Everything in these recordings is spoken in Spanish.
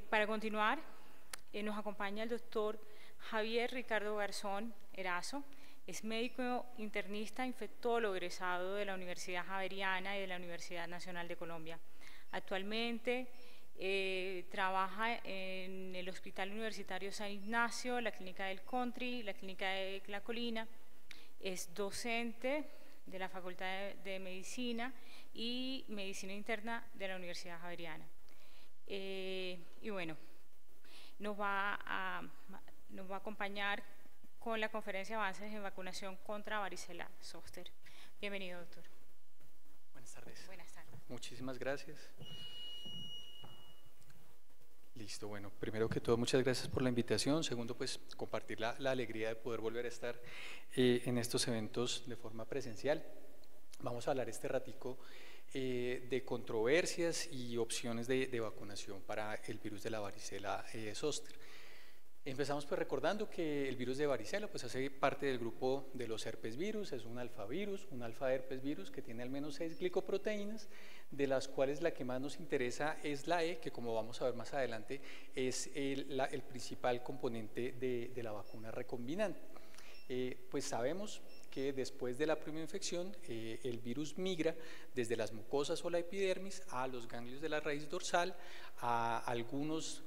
Para continuar, nos acompaña el doctor Javier Ricardo Garzón Erazo. Es médico internista, infectólogo egresado de la Universidad Javeriana y de la Universidad Nacional de Colombia. Actualmente trabaja en el Hospital Universitario San Ignacio, la Clínica del Country, la Clínica de La Colina. Es docente de la Facultad de Medicina y Medicina Interna de la Universidad Javeriana. Y bueno, nos va a acompañar con la conferencia Avances en Vacunación contra Varicela Zoster. Bienvenido, doctor. Buenas tardes. Buenas tardes. Muchísimas gracias. Listo, bueno, primero que todo, muchas gracias por la invitación. Segundo, pues compartir la alegría de poder volver a estar en estos eventos de forma presencial. Vamos a hablar este ratico de controversias y opciones de vacunación para el virus de la varicela zoster. Empezamos pues recordando que el virus de varicela pues hace parte del grupo de los herpes virus, es un alfavirus, un alfa herpes virus que tiene al menos 6 glicoproteínas, de las cuales la que más nos interesa es la E, que como vamos a ver más adelante es el principal componente de la vacuna recombinante. Pues sabemos que después de la primera infección el virus migra desde las mucosas o la epidermis a los ganglios de la raíz dorsal, a algunas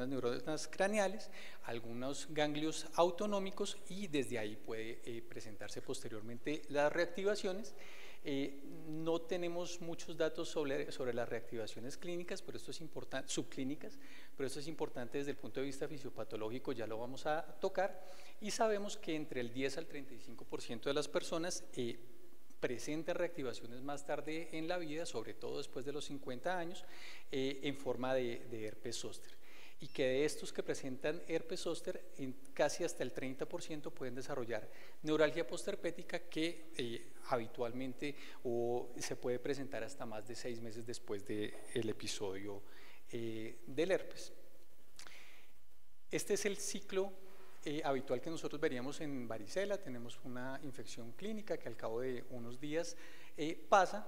neuronas craneales, algunos ganglios autonómicos, y desde ahí puede presentarse posteriormente las reactivaciones. No tenemos muchos datos sobre las reactivaciones clínicas, pero esto es importante, subclínicas, pero esto es importante desde el punto de vista fisiopatológico, ya lo vamos a tocar, y sabemos que entre el 10 al 35% de las personas presentan reactivaciones más tarde en la vida, sobre todo después de los 50 años, en forma de herpes zóster. Y que de estos que presentan herpes zóster, casi hasta el 30% pueden desarrollar neuralgia postherpética, que habitualmente se puede presentar hasta más de 6 meses después del episodio del herpes. Este es el ciclo habitual que nosotros veríamos en varicela. Tenemos una infección clínica que al cabo de unos días pasa,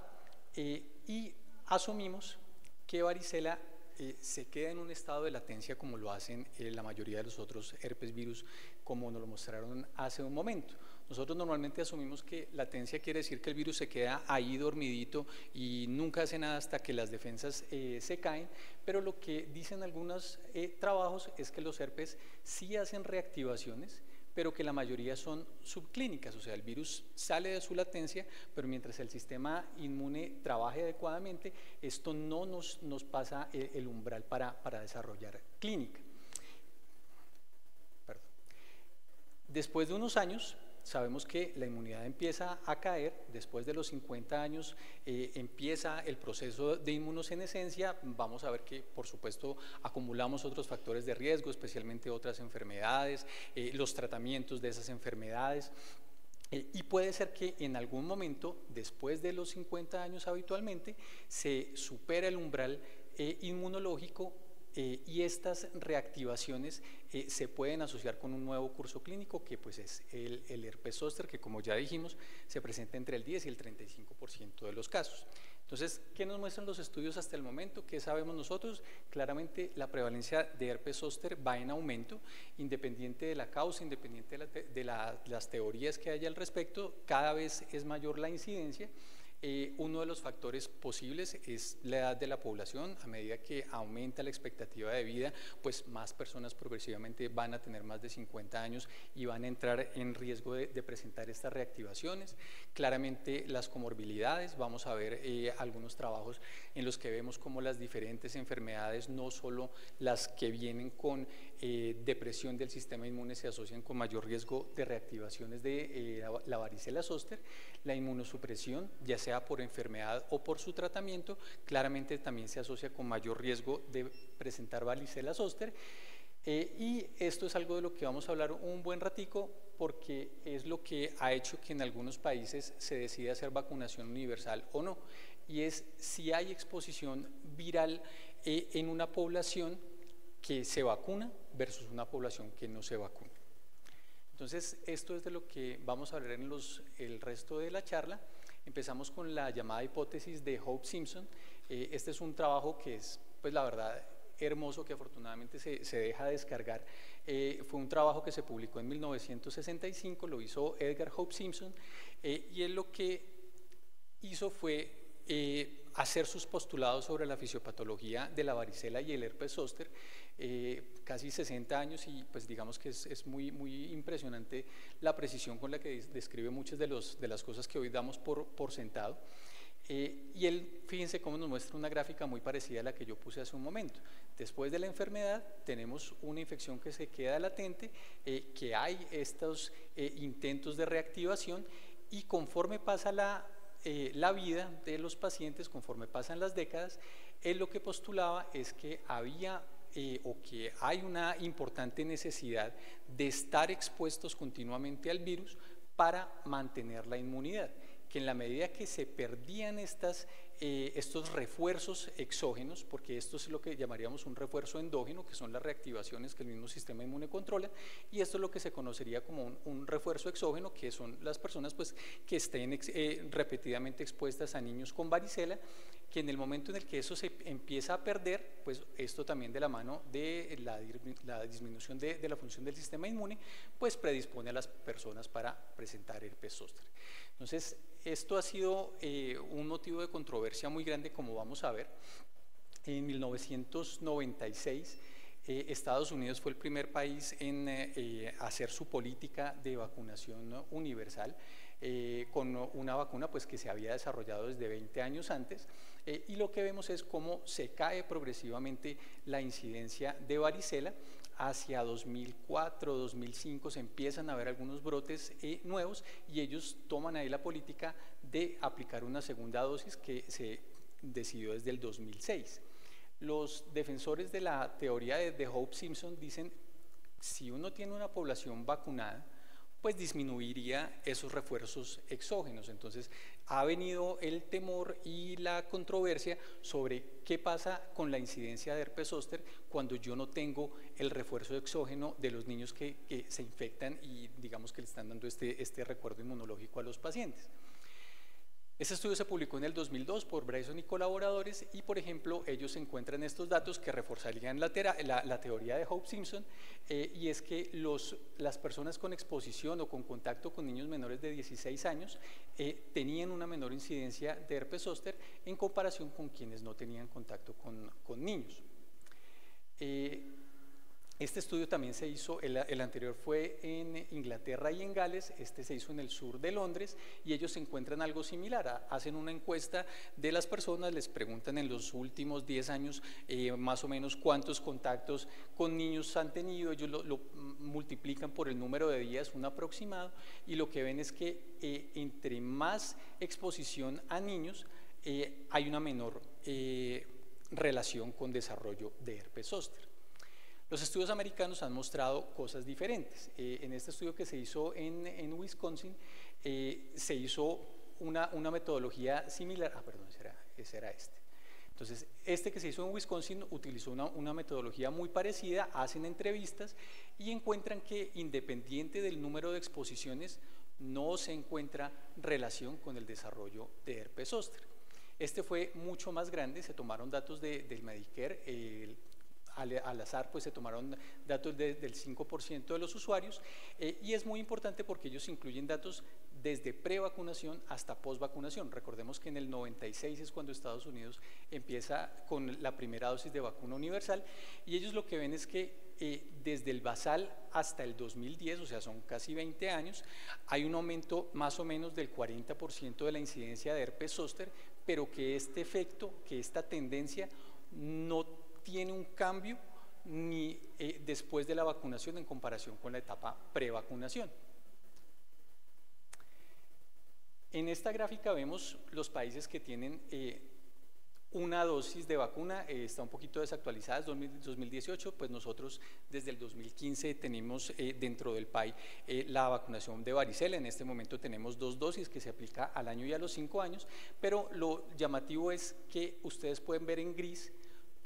y asumimos que varicela se queda en un estado de latencia como lo hacen la mayoría de los otros herpes virus, como nos lo mostraron hace un momento. Nosotros normalmente asumimos que latencia quiere decir que el virus se queda ahí dormidito y nunca hace nada hasta que las defensas se caen, pero lo que dicen algunos trabajos es que los herpes sí hacen reactivaciones, pero que la mayoría son subclínicas, o sea, el virus sale de su latencia, pero mientras el sistema inmune trabaje adecuadamente, esto no nos pasa el umbral para desarrollar clínica. Perdón. Después de unos años, sabemos que la inmunidad empieza a caer. Después de los 50 años empieza el proceso de inmunosenescencia. Vamos a ver que, por supuesto, acumulamos otros factores de riesgo, especialmente otras enfermedades, los tratamientos de esas enfermedades. Y puede ser que en algún momento, después de los 50 años habitualmente, se supera el umbral inmunológico, y estas reactivaciones se pueden asociar con un nuevo curso clínico, que pues es el herpes zóster, que como ya dijimos se presenta entre el 10 y el 35% de los casos. Entonces, ¿qué nos muestran los estudios hasta el momento? ¿Qué sabemos nosotros? Claramente la prevalencia de herpes zóster va en aumento, independiente de la causa, independiente de las teorías que haya al respecto. Cada vez es mayor la incidencia. Uno de los factores posibles es la edad de la población. A medida que aumenta la expectativa de vida, pues más personas progresivamente van a tener más de 50 años y van a entrar en riesgo de presentar estas reactivaciones. Claramente las comorbilidades, vamos a ver algunos trabajos en los que vemos cómo las diferentes enfermedades, no solo las que vienen con depresión del sistema inmune, se asocian con mayor riesgo de reactivaciones de la varicela zóster. La inmunosupresión, ya sea por enfermedad o por su tratamiento, claramente también se asocia con mayor riesgo de presentar varicela zóster. Y esto es algo de lo que vamos a hablar un buen ratico, porque es lo que ha hecho que en algunos países se decida hacer vacunación universal o no, y es si hay exposición viral en una población que se vacuna versus una población que no se vacuna. Entonces, esto es de lo que vamos a hablar en el resto de la charla. Empezamos con la llamada hipótesis de Hope-Simpson. Este es un trabajo que es pues la verdad, hermoso, que afortunadamente se deja descargar. Fue un trabajo que se publicó en 1965, lo hizo Edgar Hope Simpson, y él lo que hizo fue hacer sus postulados sobre la fisiopatología de la varicela y el herpes zóster, casi 60 años, y pues digamos que es muy, muy impresionante la precisión con la que describe muchas de las cosas que hoy damos por sentado. Y él, fíjense cómo nos muestra una gráfica muy parecida a la que yo puse hace un momento. Después de la enfermedad tenemos una infección que se queda latente, que hay estos intentos de reactivación, y conforme pasa la vida de los pacientes, conforme pasan las décadas, él lo que postulaba es que había o que hay una importante necesidad de estar expuestos continuamente al virus para mantener la inmunidad, que en la medida que se perdían estos refuerzos exógenos, porque esto es lo que llamaríamos un refuerzo endógeno, que son las reactivaciones que el mismo sistema inmune controla, y esto es lo que se conocería como un refuerzo exógeno, que son las personas pues, que estén repetidamente expuestas a niños con varicela, que en el momento en el que eso se empieza a perder, pues esto también de la mano de la disminución de la función del sistema inmune, pues predispone a las personas para presentar herpes zóster. Entonces, esto ha sido un motivo de controversia muy grande, como vamos a ver. En 1996, Estados Unidos fue el primer país en hacer su política de vacunación universal, con una vacuna pues, que se había desarrollado desde 20 años antes, y lo que vemos es cómo se cae progresivamente la incidencia de varicela. Hacia 2004, 2005 se empiezan a ver algunos brotes nuevos, y ellos toman ahí la política de aplicar una segunda dosis que se decidió desde el 2006. Los defensores de la teoría de Hope Simpson dicen, si uno tiene una población vacunada, pues disminuiría esos refuerzos exógenos. Entonces ha venido el temor y la controversia sobre qué pasa con la incidencia de herpes zóster cuando yo no tengo el refuerzo exógeno de los niños que se infectan y digamos que le están dando este recuerdo inmunológico a los pacientes. Este estudio se publicó en el 2002 por Bryson y colaboradores, y por ejemplo ellos encuentran estos datos que reforzarían la teoría de Hope Simpson, y es que las personas con exposición o con contacto con niños menores de 16 años tenían una menor incidencia de herpes zóster en comparación con quienes no tenían contacto con niños. Este estudio también se hizo, el anterior fue en Inglaterra y en Gales, este se hizo en el sur de Londres, y ellos encuentran algo similar. Hacen una encuesta de las personas, les preguntan en los últimos 10 años más o menos cuántos contactos con niños han tenido, ellos lo multiplican por el número de días, un aproximado, y lo que ven es que entre más exposición a niños hay una menor relación con desarrollo de herpes zóster. Los estudios americanos han mostrado cosas diferentes. En este estudio que se hizo en Wisconsin, se hizo una metodología similar. Perdón, ese era este. Entonces, este que se hizo en Wisconsin utilizó una metodología muy parecida, hacen entrevistas y encuentran que independiente del número de exposiciones, no se encuentra relación con el desarrollo de herpes zóster. Este fue mucho más grande, se tomaron datos del Medicare, al azar pues se tomaron datos del 5% de los usuarios, y es muy importante porque ellos incluyen datos desde prevacunación hasta posvacunación. Recordemos que en el 96 es cuando Estados Unidos empieza con la primera dosis de vacuna universal, y ellos lo que ven es que desde el basal hasta el 2010, o sea son casi 20 años, hay un aumento más o menos del 40% de la incidencia de herpes zóster, pero que este efecto, que esta tendencia no tiene un cambio ni después de la vacunación en comparación con la etapa prevacunación. En esta gráfica vemos los países que tienen una dosis de vacuna, está un poquito desactualizada, es 2018, pues nosotros desde el 2015 tenemos dentro del PAI la vacunación de varicela. En este momento tenemos 2 dosis que se aplica al año y a los 5 años, pero lo llamativo es que ustedes pueden ver en gris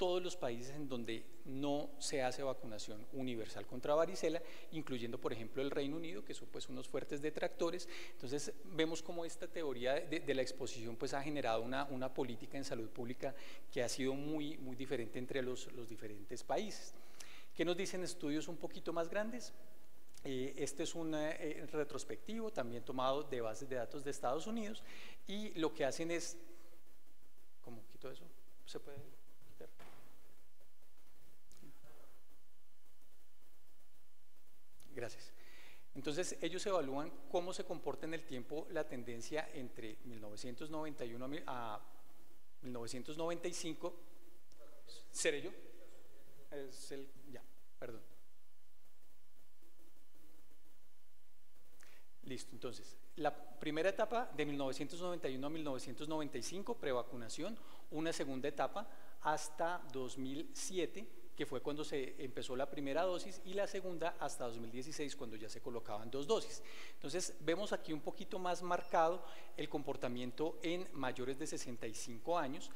todos los países en donde no se hace vacunación universal contra varicela, incluyendo por ejemplo el Reino Unido, que son pues unos fuertes detractores. Entonces vemos cómo esta teoría de la exposición pues ha generado una política en salud pública que ha sido muy diferente entre los diferentes países. ¿Qué nos dicen estudios un poquito más grandes? Este es un retrospectivo también tomado de bases de datos de Estados Unidos, y lo que hacen es, ¿cómo quito eso? ¿Se puede quitar? Gracias. Entonces ellos evalúan cómo se comporta en el tiempo la tendencia entre 1991 a 1995. ¿Seré yo? Es el, ya, perdón. Listo, entonces, la primera etapa de 1991 a 1995, prevacunación, una segunda etapa hasta 2007, que fue cuando se empezó la primera dosis, y la segunda hasta 2016, cuando ya se colocaban 2 dosis. Entonces, vemos aquí un poquito más marcado el comportamiento en mayores de 65 años.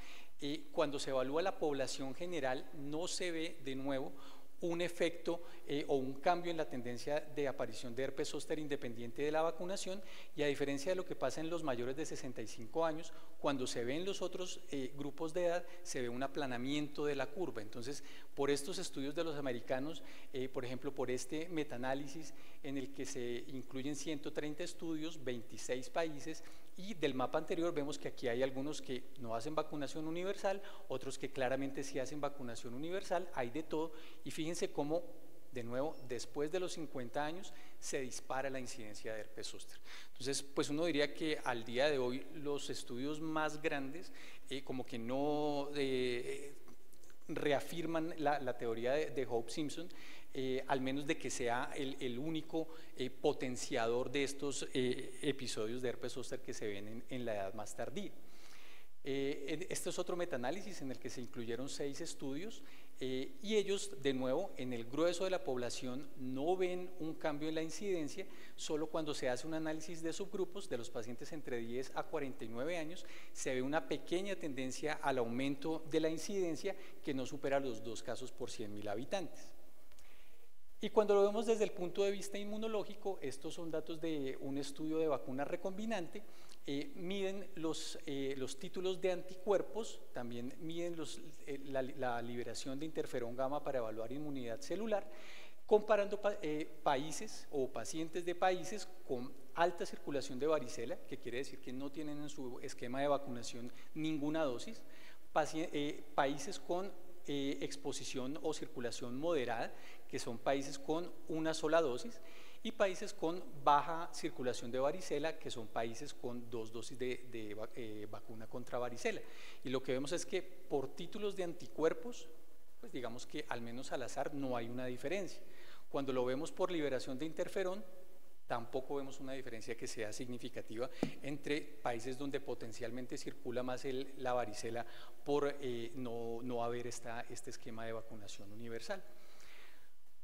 Cuando se evalúa la población general, no se ve de nuevo un efecto o un cambio en la tendencia de aparición de herpes zóster independiente de la vacunación, y a diferencia de lo que pasa en los mayores de 65 años, cuando se ve en los otros grupos de edad, se ve un aplanamiento de la curva. Entonces, por estos estudios de los americanos, por ejemplo, por este metaanálisis en el que se incluyen 130 estudios, 26 países, y del mapa anterior vemos que aquí hay algunos que no hacen vacunación universal, otros que claramente sí hacen vacunación universal, hay de todo, y fíjense cómo, de nuevo, después de los 50 años se dispara la incidencia de herpes zóster. Entonces, pues uno diría que al día de hoy los estudios más grandes como que no reafirman la teoría de Hope-Simpson, al menos de que sea el único potenciador de estos episodios de herpes zóster que se ven en la edad más tardía. Este es otro metaanálisis en el que se incluyeron 6 estudios, y ellos, de nuevo, en el grueso de la población no ven un cambio en la incidencia. Solo cuando se hace un análisis de subgrupos de los pacientes entre 10 a 49 años se ve una pequeña tendencia al aumento de la incidencia que no supera los 2 casos por 100.000 habitantes. Y cuando lo vemos desde el punto de vista inmunológico, estos son datos de un estudio de vacuna recombinante. Miden los títulos de anticuerpos, también miden la liberación de interferón gamma para evaluar inmunidad celular, comparando países o pacientes de países con alta circulación de varicela, que quiere decir que no tienen en su esquema de vacunación ninguna dosis, países con exposición o circulación moderada, que son países con una sola dosis, y países con baja circulación de varicela, que son países con 2 dosis de vacuna contra varicela. Y lo que vemos es que por títulos de anticuerpos, pues digamos que al menos al azar no hay una diferencia. Cuando lo vemos por liberación de interferón, tampoco vemos una diferencia que sea significativa entre países donde potencialmente circula más la varicela por no haber este esquema de vacunación universal.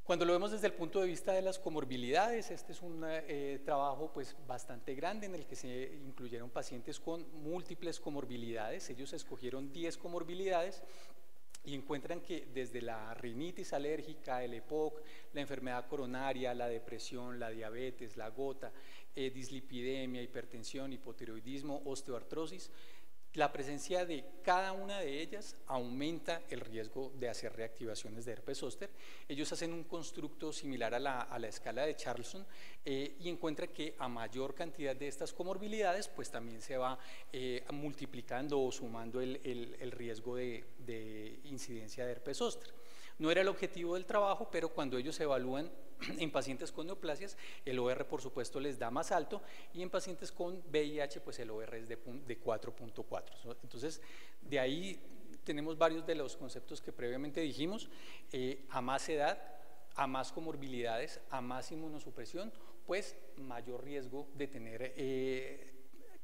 Cuando lo vemos desde el punto de vista de las comorbilidades, este es un trabajo pues bastante grande en el que se incluyeron pacientes con múltiples comorbilidades. Ellos escogieron 10 comorbilidades y encuentran que desde la rinitis alérgica, el EPOC, la enfermedad coronaria, la depresión, la diabetes, la gota, dislipidemia, hipertensión, hipotiroidismo, osteoartrosis, la presencia de cada una de ellas aumenta el riesgo de hacer reactivaciones de herpes zóster. Ellos hacen un constructo similar a la escala de Charlson y encuentran que a mayor cantidad de estas comorbilidades, pues también se va multiplicando o sumando el riesgo de incidencia de herpes zóster. No era el objetivo del trabajo, pero cuando ellos evalúan en pacientes con neoplasias, el OR por supuesto les da más alto, y en pacientes con VIH pues el OR es de 4.4. Entonces de ahí tenemos varios de los conceptos que previamente dijimos. A más edad, a más comorbilidades, a más inmunosupresión, pues mayor riesgo de tener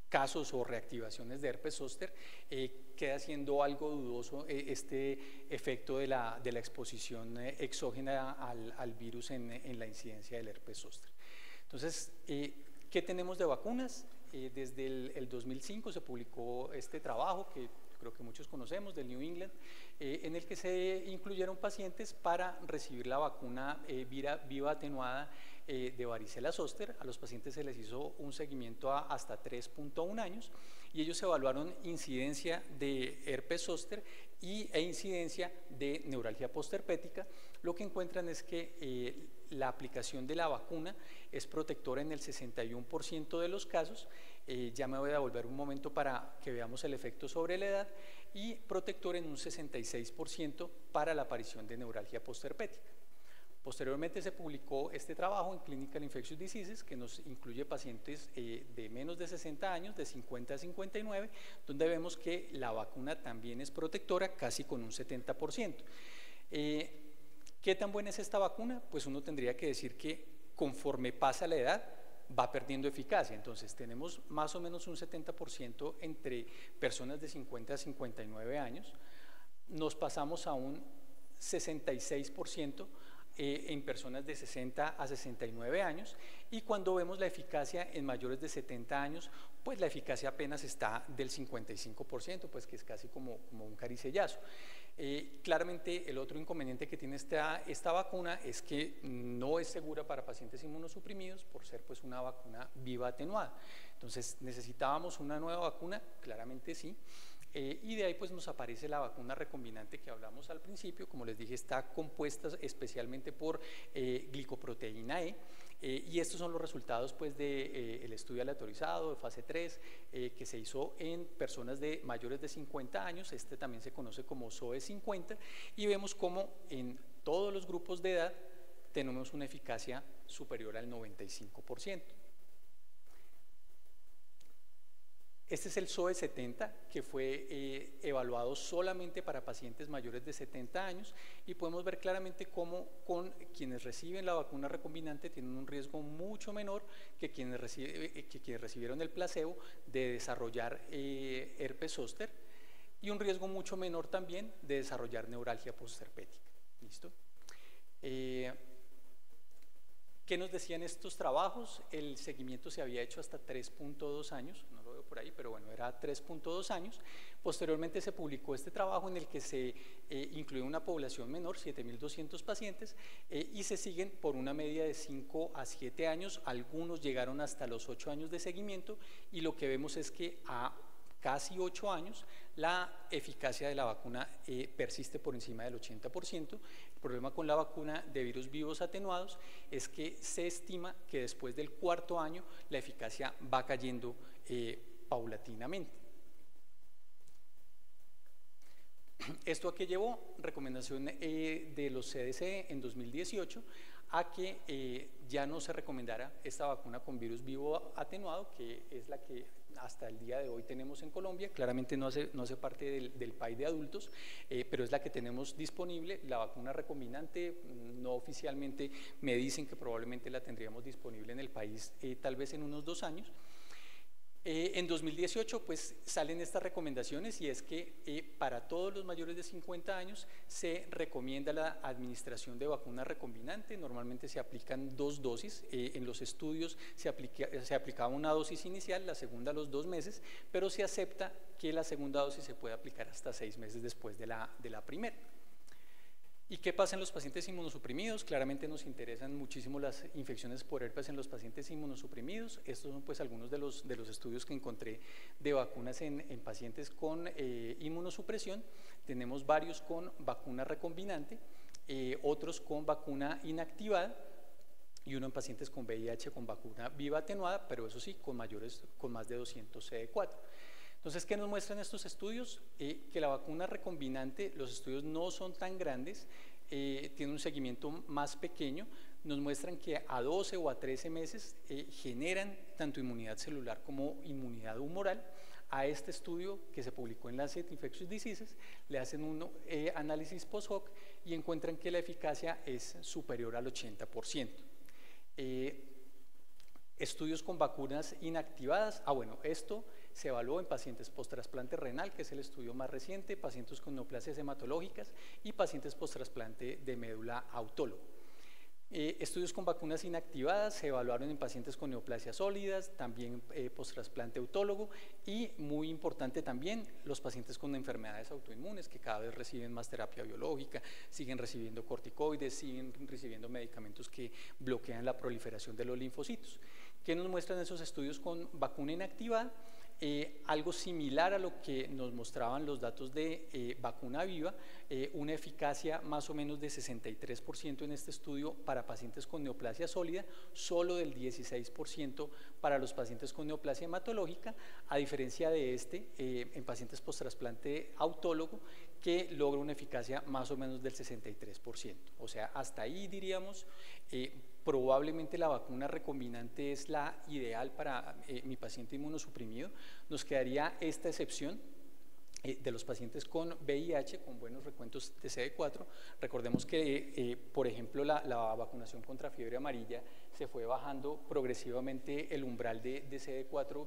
casos o reactivaciones de herpes zóster. Queda siendo algo dudoso este efecto de la exposición exógena al virus en la incidencia del herpes zóster. Entonces, ¿qué tenemos de vacunas? Desde el 2005 se publicó este trabajo que creo que muchos conocemos, del New England, en el que se incluyeron pacientes para recibir la vacuna viva atenuada de varicela zóster. A los pacientes se les hizo un seguimiento hasta 3.1 años y ellos evaluaron incidencia de herpes zóster e incidencia de neuralgia postherpética. Lo que encuentran es que la aplicación de la vacuna es protectora en el 61% de los casos. Ya me voy a devolver un momento para que veamos el efecto sobre la edad, y protector en un 66% para la aparición de neuralgia postherpética. Posteriormente se publicó este trabajo en Clinical Infectious Diseases, que nos incluye pacientes de menos de 60 años, de 50 a 59, donde vemos que la vacuna también es protectora, casi con un 70%. ¿Qué tan buena es esta vacuna? Pues uno tendría que decir que conforme pasa la edad, va perdiendo eficacia. Entonces tenemos más o menos un 70% entre personas de 50 a 59 años, nos pasamos a un 66% en personas de 60 a 69 años, y cuando vemos la eficacia en mayores de 70 años, pues la eficacia apenas está del 55%, pues que es casi como un caricellazo. Claramente el otro inconveniente que tiene esta vacuna es que no es segura para pacientes inmunosuprimidos por ser pues una vacuna viva atenuada. Entonces, ¿necesitábamos una nueva vacuna? Claramente sí. Y de ahí pues nos aparece la vacuna recombinante que hablamos al principio. Como les dije, está compuesta especialmente por glicoproteína E, y estos son los resultados pues del estudio aleatorizado de fase 3 que se hizo en personas de mayores de 50 años. Este también se conoce como SOE 50, y vemos cómo en todos los grupos de edad tenemos una eficacia superior al 95%. Este es el SOE 70, que fue evaluado solamente para pacientes mayores de 70 años, y podemos ver claramente cómo con quienes reciben la vacuna recombinante tienen un riesgo mucho menor que quienes recibieron el placebo de desarrollar herpes zóster, y un riesgo mucho menor también de desarrollar neuralgia postherpética. ¿Listo? ¿Qué nos decían estos trabajos? El seguimiento se había hecho hasta 3.2 años, no lo veo por ahí, pero bueno, era 3.2 años. Posteriormente se publicó este trabajo en el que se incluyó una población menor, 7.200 pacientes, y se siguen por una media de 5 a 7 años, algunos llegaron hasta los 8 años de seguimiento, y lo que vemos es que a casi 8 años la eficacia de la vacuna persiste por encima del 80%. El problema con la vacuna de virus vivos atenuados es que se estima que después del 4.º año la eficacia va cayendo paulatinamente. ¿Esto a qué llevó? Recomendación de los CDC en 2018 a que ya no se recomendara esta vacuna con virus vivo atenuado, que es la que hasta el día de hoy tenemos en Colombia. Claramente no hace parte del PAI de adultos, pero es la que tenemos disponible. La vacuna recombinante, no oficialmente me dicen que probablemente la tendríamos disponible en el país tal vez en unos 2 años. En 2018 pues salen estas recomendaciones, y es que para todos los mayores de 50 años se recomienda la administración de vacuna recombinante. Normalmente se aplican 2 dosis, en los estudios se aplicaba una dosis inicial, la segunda a los 2 meses, pero se acepta que la segunda dosis se puede aplicar hasta 6 meses después de la primera. ¿Y qué pasa en los pacientes inmunosuprimidos? Claramente nos interesan muchísimo las infecciones por herpes en los pacientes inmunosuprimidos. Estos son pues algunos de los estudios que encontré de vacunas en pacientes con inmunosupresión. Tenemos varios con vacuna recombinante, otros con vacuna inactivada, y uno en pacientes con VIH con vacuna viva atenuada, pero eso sí, con más de 200 CD4. Entonces, ¿qué nos muestran estos estudios? Que la vacuna recombinante, los estudios no son tan grandes, tienen un seguimiento más pequeño, nos muestran que a 12 o a 13 meses generan tanto inmunidad celular como inmunidad humoral. A este estudio que se publicó en Lancet Infectious Diseases le hacen un análisis post-hoc y encuentran que la eficacia es superior al 80%. Estudios con vacunas inactivadas, bueno, esto se evaluó en pacientes post-trasplante renal, que es el estudio más reciente, pacientes con neoplasias hematológicas y pacientes post-trasplante de médula autóloga. Estudios con vacunas inactivadas se evaluaron en pacientes con neoplasias sólidas, también post-trasplante autólogo y, muy importante también, los pacientes con enfermedades autoinmunes que cada vez reciben más terapia biológica, siguen recibiendo corticoides, siguen recibiendo medicamentos que bloquean la proliferación de los linfocitos. ¿Qué nos muestran esos estudios con vacuna inactivada? Algo similar a lo que nos mostraban los datos de vacuna viva, una eficacia más o menos de 63% en este estudio para pacientes con neoplasia sólida, solo del 16% para los pacientes con neoplasia hematológica, a diferencia de en pacientes post-trasplante autólogo, que logra una eficacia más o menos del 63%. O sea, hasta ahí diríamos, probablemente la vacuna recombinante es la ideal para mi paciente inmunosuprimido. Nos quedaría esta excepción de los pacientes con VIH, con buenos recuentos de CD4. Recordemos que, por ejemplo, la vacunación contra fiebre amarilla se fue bajando progresivamente el umbral de CD4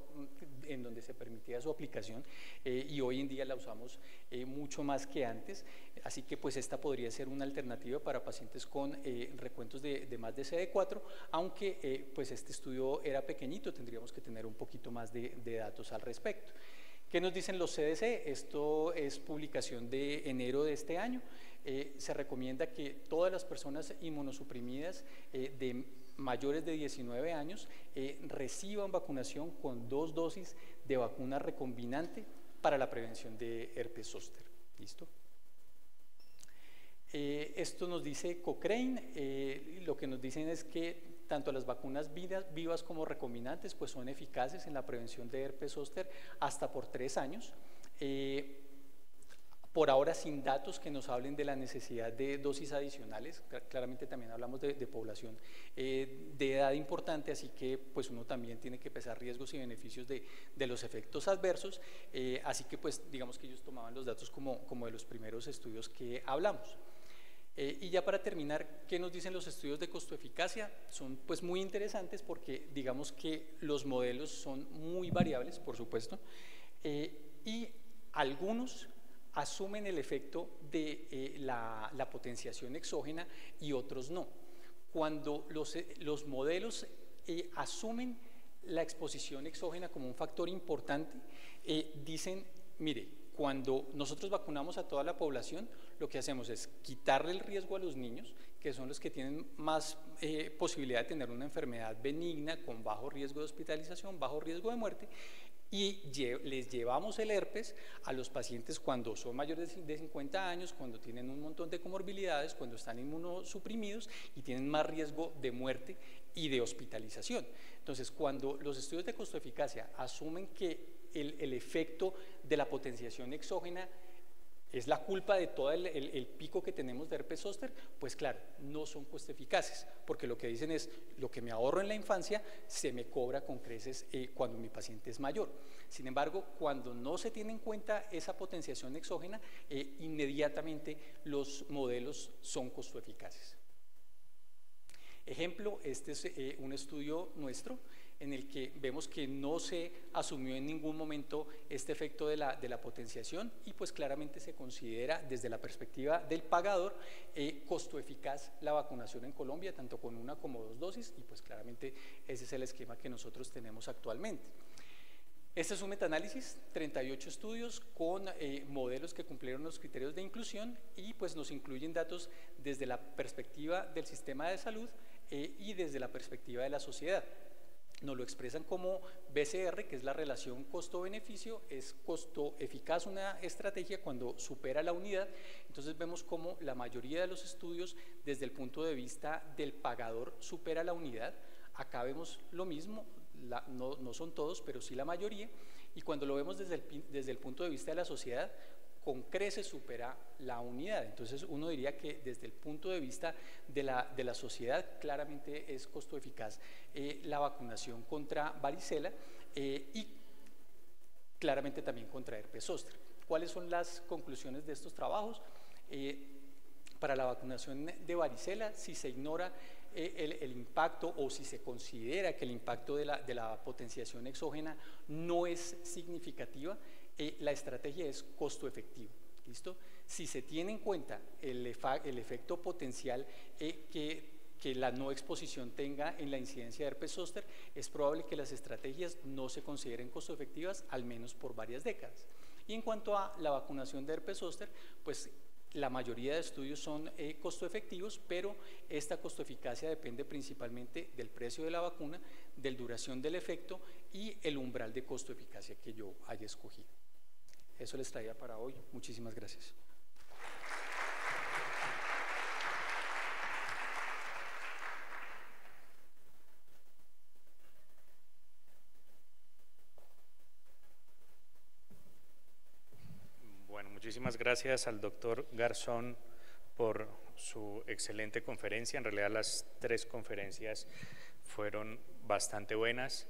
en donde se permitía su aplicación y hoy en día la usamos mucho más que antes, así que pues esta podría ser una alternativa para pacientes con recuentos de más de CD4, aunque pues este estudio era pequeñito, tendríamos que tener un poquito más de datos al respecto. ¿Qué nos dicen los CDC? Esto es publicación de enero de este año. Se recomienda que todas las personas inmunosuprimidas de mayores de 19 años reciban vacunación con 2 dosis de vacuna recombinante para la prevención de herpes zóster. ¿Listo? Esto nos dice Cochrane. Lo que nos dicen es que tanto las vacunas vivas como recombinantes pues son eficaces en la prevención de herpes zóster hasta por 3 años. Por ahora sin datos que nos hablen de la necesidad de dosis adicionales. Claramente también hablamos de población de edad importante, así que pues uno también tiene que pesar riesgos y beneficios de los efectos adversos, así que pues digamos que ellos tomaban los datos como de los primeros estudios que hablamos. Y ya para terminar, ¿qué nos dicen los estudios de costo-eficacia? Son pues muy interesantes porque digamos que los modelos son muy variables, por supuesto, y algunos asumen el efecto de la potenciación exógena y otros no. Cuando los modelos asumen la exposición exógena como un factor importante, dicen, mire, cuando nosotros vacunamos a toda la población, lo que hacemos es quitarle el riesgo a los niños, que son los que tienen más posibilidad de tener una enfermedad benigna con bajo riesgo de hospitalización, bajo riesgo de muerte, y les llevamos el herpes a los pacientes cuando son mayores de 50 años, cuando tienen un montón de comorbilidades, cuando están inmunosuprimidos y tienen más riesgo de muerte y de hospitalización. Entonces, cuando los estudios de costo-eficacia asumen que el efecto de la potenciación exógena es la culpa de todo el pico que tenemos de herpes zóster, pues claro, no son costo eficaces, porque lo que dicen es, lo que me ahorro en la infancia se me cobra con creces cuando mi paciente es mayor. Sin embargo, cuando no se tiene en cuenta esa potenciación exógena, inmediatamente los modelos son costo eficaces. Ejemplo, este es un estudio nuestro en el que vemos que no se asumió en ningún momento este efecto de la potenciación y pues claramente se considera desde la perspectiva del pagador costo eficaz la vacunación en Colombia, tanto con 1 como 2 dosis, y pues claramente ese es el esquema que nosotros tenemos actualmente. Este es un metaanálisis, 38 estudios con modelos que cumplieron los criterios de inclusión y pues nos incluyen datos desde la perspectiva del sistema de salud y desde la perspectiva de la sociedad. Nos lo expresan como BCR, que es la relación costo-beneficio, es costo eficaz una estrategia cuando supera la unidad. Entonces vemos como la mayoría de los estudios desde el punto de vista del pagador supera la unidad. Acá vemos lo mismo, no son todos, pero sí la mayoría, y cuando lo vemos desde el punto de vista de la sociedad, con creces supera la unidad. Entonces uno diría que desde el punto de vista de la sociedad claramente es costo eficaz la vacunación contra varicela y claramente también contra herpes zóster. ¿Cuáles son las conclusiones de estos trabajos? Para la vacunación de varicela, si se ignora el impacto o si se considera que el impacto de la potenciación exógena no es significativa, la estrategia es costo efectivo. ¿Listo? Si se tiene en cuenta el efecto potencial que que la no exposición tenga en la incidencia de herpes zóster, es probable que las estrategias no se consideren costo efectivas, al menos por varias décadas. Y en cuanto a la vacunación de herpes zóster, pues la mayoría de estudios son costo efectivos, pero esta costo-eficacia depende principalmente del precio de la vacuna, de la duración del efecto y el umbral de costo-eficacia que yo haya escogido. Eso les traía para hoy. Muchísimas gracias. Bueno, muchísimas gracias al doctor Garzón por su excelente conferencia. En realidad las 3 conferencias fueron bastante buenas.